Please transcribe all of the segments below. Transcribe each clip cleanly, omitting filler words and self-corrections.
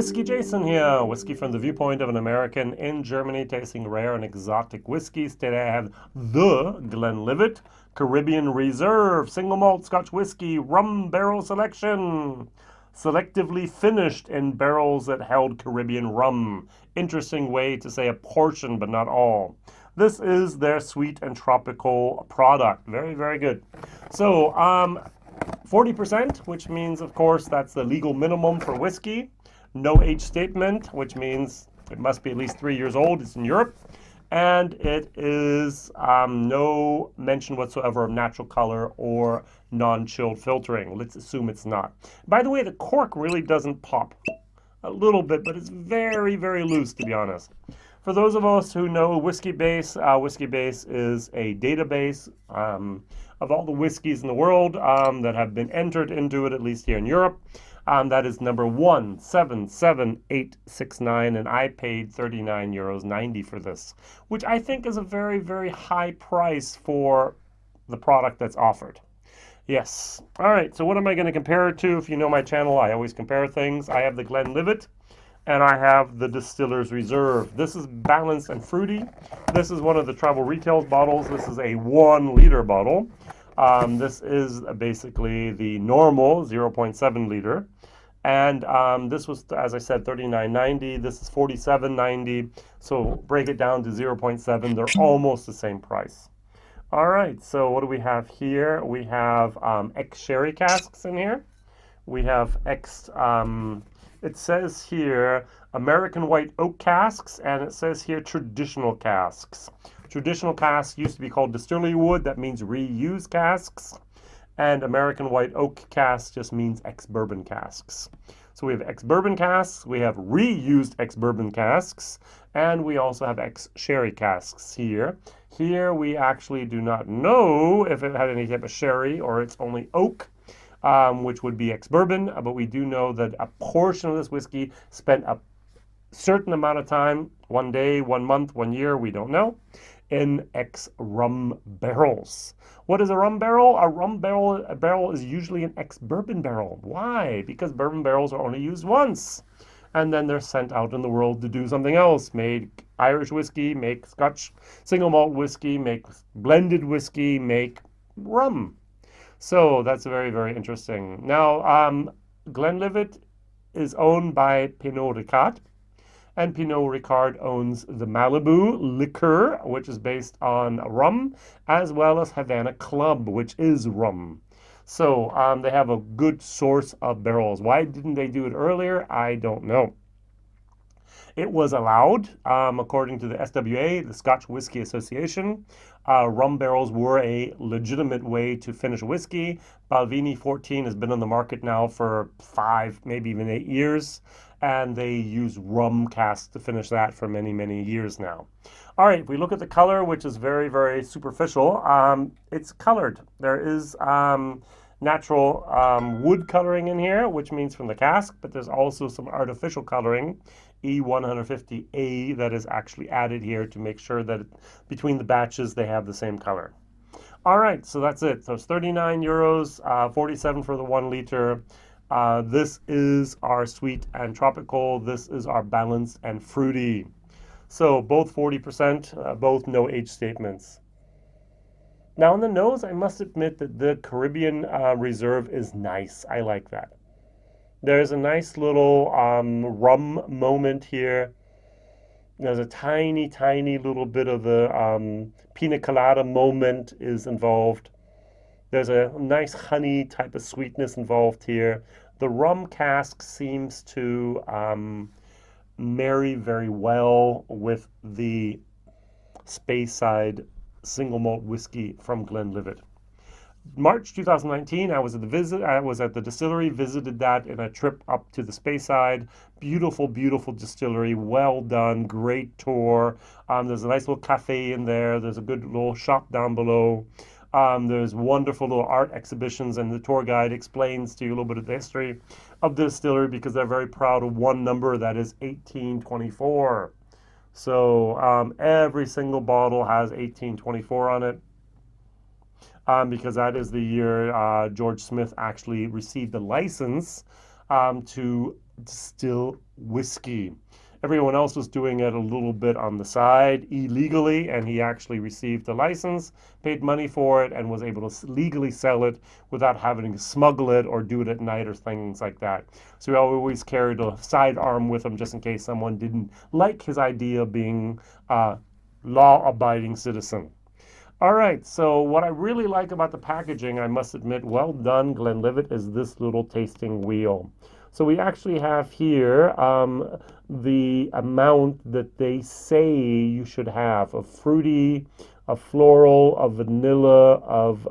WhiskyJason here, whiskey from the viewpoint of an American in Germany tasting rare and exotic whiskeys. Today I have the Glenlivet Caribbean Reserve Single Malt Scotch Whisky Rum Barrel Selection. Selectively finished in barrels that held Caribbean rum. Interesting way to say a portion, but not all. This is their sweet and tropical product. Very, very good. So, 40%, which means, of course, that's the legal minimum for whiskey. No age statement, which means it must be at least 3 years old. It's in Europe. And it is no mention whatsoever of natural color or non-chilled filtering. Let's assume it's not. By the way, the cork really doesn't pop. A little bit, but it's very, very loose, to be honest. For those of us who know Whiskybase, Whiskybase is a database of all the whiskeys in the world that have been entered into it, at least here in Europe. That is number 177869, and I paid €39.90 for this, which I think is a very, very high price for the product that's offered. Yes. All right, so what am I going to compare it to? If you know my channel, I always compare things. I have the Glenlivet, and I have the Distillers Reserve. This is balanced and fruity. This is one of the travel retail bottles. This is a 1 liter bottle. This is basically the normal 0.7 liter. And this was, as I said, $39.90. This is $47.90. So break it down to 0.7. They're almost the same price. All right, so what do we have here? We have ex-sherry casks in here. We have it says here American white oak casks, and it says here traditional casks. Traditional casks used to be called distillery wood. That means reused casks. And American white oak casks just means ex-bourbon casks. So we have ex-bourbon casks, we have reused ex-bourbon casks, and we also have ex-sherry casks here. Here we actually do not know if it had any type of sherry or it's only oak, which would be ex-bourbon, but we do know that a portion of this whiskey spent a certain amount of time, 1 day, 1 month, 1 year, we don't know, in ex-rum barrels. What is a rum barrel? A barrel is usually an ex-bourbon barrel. Why? Because bourbon barrels are only used once. And then they're sent out in the world to do something else. Make Irish whiskey, make Scotch single malt whiskey, make blended whiskey, make rum. So that's very, very interesting. Now, Glenlivet is owned by Pernod Ricard. And Pernod Ricard owns the Malibu liquor, which is based on rum, as well as Havana Club, which is rum. So they have a good source of barrels. Why didn't they do it earlier? I don't know. It was allowed, according to the SWA, the Scotch Whisky Association. Rum barrels were a legitimate way to finish whiskey. Balvenie 14 has been on the market now for 5, maybe even 8 years. And they use rum casks to finish that for many, many years now. All right, if we look at the color, which is very, very superficial, it's colored. There is natural wood coloring in here, which means from the cask, but there's also some artificial coloring, E150A, that is actually added here to make sure that between the batches they have the same color. All right, so that's it. So it's €39, 47 for the 1 liter. This is our sweet and tropical. This is our balanced and fruity. So both 40%, both no age statements. Now on the nose, I must admit that the Caribbean Reserve is nice. I like that. There's a nice little rum moment here. There's a tiny, tiny little bit of the pina colada moment is involved. There's a nice honey type of sweetness involved here. The rum cask seems to marry very well with the Speyside single malt whiskey from Glenlivet. March 2019, I was at the distillery, visited that in a trip up to the Speyside. Beautiful, beautiful distillery, well done, great tour. There's a nice little cafe in there. There's a good little shop down below. There's wonderful little art exhibitions, and the tour guide explains to you a little bit of the history of the distillery because they're very proud of one number, that is 1824. So every single bottle has 1824 on it. Because that is the year George Smith actually received the license to distill whiskey. Everyone else was doing it a little bit on the side illegally, and he actually received a license, paid money for it, and was able to legally sell it without having to smuggle it or do it at night or things like that. So he always carried a sidearm with him just in case someone didn't like his idea of being a law-abiding citizen. All right, so what I really like about the packaging, I must admit, well done, Glenlivet, is this little tasting wheel. So we actually have here the amount that they say you should have of fruity, of floral, of vanilla, of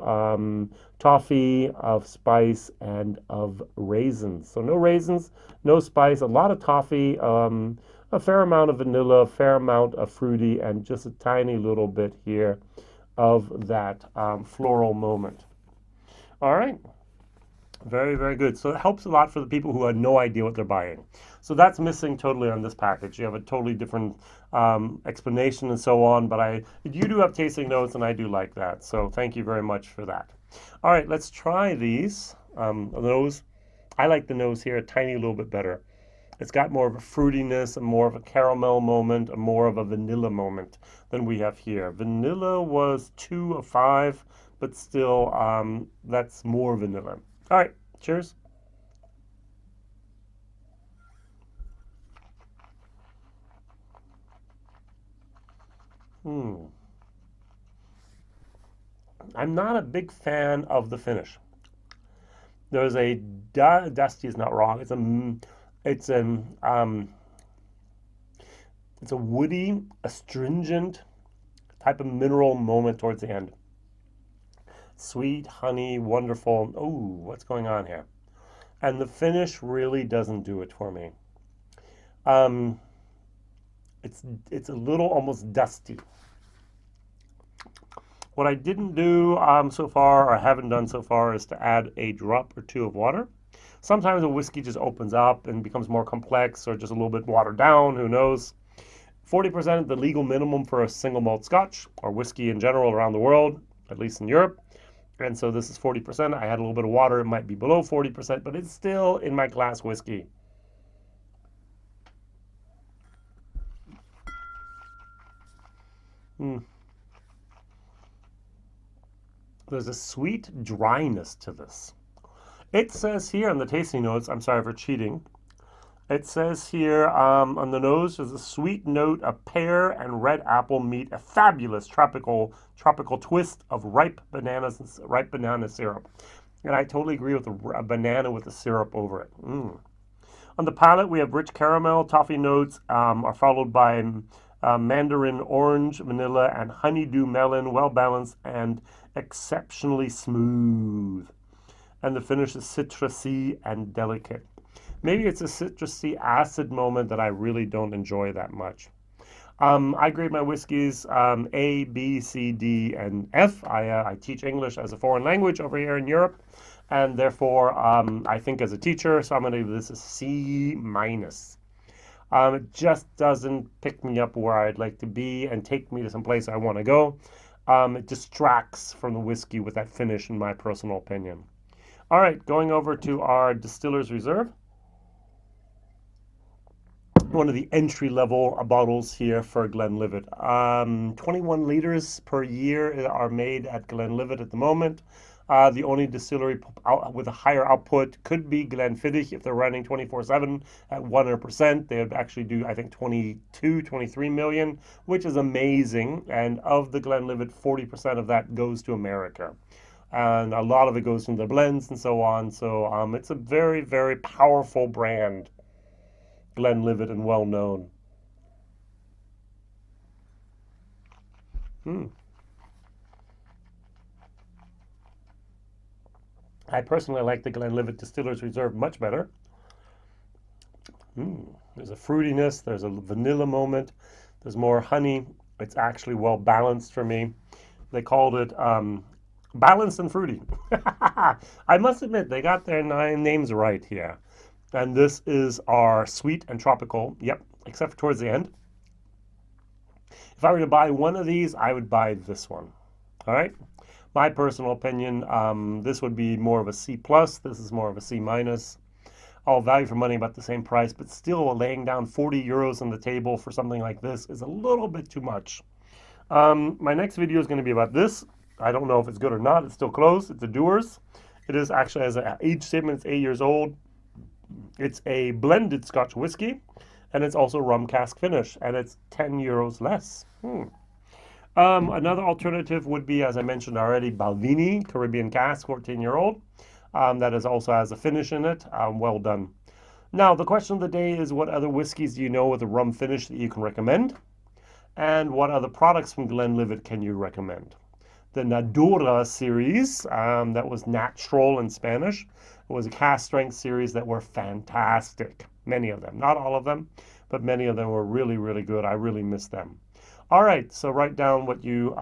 toffee, of spice, and of raisins. So no raisins, no spice, a lot of toffee, a fair amount of vanilla, a fair amount of fruity, and just a tiny little bit here of that floral moment. All right. Very, very good. So it helps a lot for the people who have no idea what they're buying. So that's missing totally on this package. You have a totally different explanation and so on, but you do have tasting notes, and I do like that. So thank you very much for that. All right, let's try these. The nose. I like the nose here a tiny little bit better. It's got more of a fruitiness, more of a caramel moment, more of a vanilla moment than we have here. Vanilla was 2 of 5, but still, that's more vanilla. All right, cheers. I'm not a big fan of the finish. There's a dusty is not wrong. It's a woody, astringent type of mineral moment towards the end. Sweet, honey, wonderful. Oh, what's going on here? And the finish really doesn't do it for me. It's a little almost dusty. What I didn't do so far, or haven't done so far, is to add a drop or two of water. Sometimes a whiskey just opens up and becomes more complex, or just a little bit watered down, who knows. 40% is the legal minimum for a single malt scotch, or whiskey in general around the world, at least in Europe. And so this is 40%. I had a little bit of water. It might be below 40%, but it's still in my glass whiskey. There's a sweet dryness to this. It says here on the tasting notes, I'm sorry for cheating. It says here on the nose, there's a sweet note of pear and red apple meet a fabulous tropical twist of ripe banana syrup. And I totally agree with a banana with the syrup over it. On the palate, we have rich caramel, toffee notes are followed by mandarin orange, vanilla, and honeydew melon, well balanced and exceptionally smooth. And the finish is citrusy and delicate. Maybe it's a citrusy acid moment that I really don't enjoy that much. I grade my whiskeys A, B, C, D, and F. I teach English as a foreign language over here in Europe, and therefore I think as a teacher, so I'm going to give this a C minus. It just doesn't pick me up where I'd like to be and take me to some place I want to go. It distracts from the whiskey with that finish, in my personal opinion. All right, going over to our Distillers Reserve. One of the entry-level bottles here for Glenlivet. 21 liters per year are made at Glenlivet at the moment. The only distillery with a higher output could be Glenfiddich if they're running 24/7 at 100%. They would actually do, I think, 22, 23 million, which is amazing. And of the Glenlivet, 40% of that goes to America. And a lot of it goes from the blends and so on. So it's a very, very powerful brand, Glenlivet, and well known. I personally like the Glenlivet Distillers Reserve much better. There's a fruitiness, there's a vanilla moment, there's more honey. It's actually well balanced for me. They called it balanced and fruity. I must admit, they got their 9 names right here. And this is our sweet and tropical, yep, except for towards the end. If I were to buy one of these, I would buy this one. All right? My personal opinion, this would be more of a C+. This is more of a C-. all value for money, about the same price, but still laying down 40 euros on the table for something like this is a little bit too much. My next video is going to be about this. I don't know if it's good or not. It's still closed. It's a Dewar's. It is actually, as an age statement, it's 8 years old. It's a blended Scotch whiskey, and it's also rum cask finish, and it's 10 euros less. Another alternative would be, as I mentioned already, Balvenie Caribbean cask, 14-year-old. That is also has a finish in it. Well done. Now, the question of the day is, what other whiskeys do you know with a rum finish that you can recommend? And what other products from Glenlivet can you recommend? The Nadura series, that was natural in Spanish, it was a cask strength series that were fantastic. Many of them, not all of them, but many of them were really, really good. I really miss them. All right, so write down what you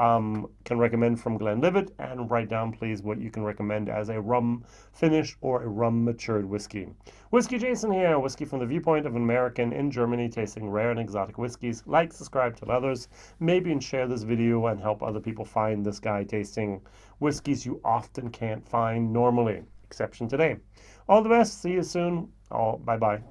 can recommend from Glenlivet, and write down, please, what you can recommend as a rum finished or a rum matured whiskey. Whiskey Jason here, whiskey from the viewpoint of an American in Germany tasting rare and exotic whiskeys. Like, subscribe, tell others, maybe, and share this video and help other people find this guy tasting whiskeys you often can't find normally. Exception today. All the best. See you soon. Bye-bye.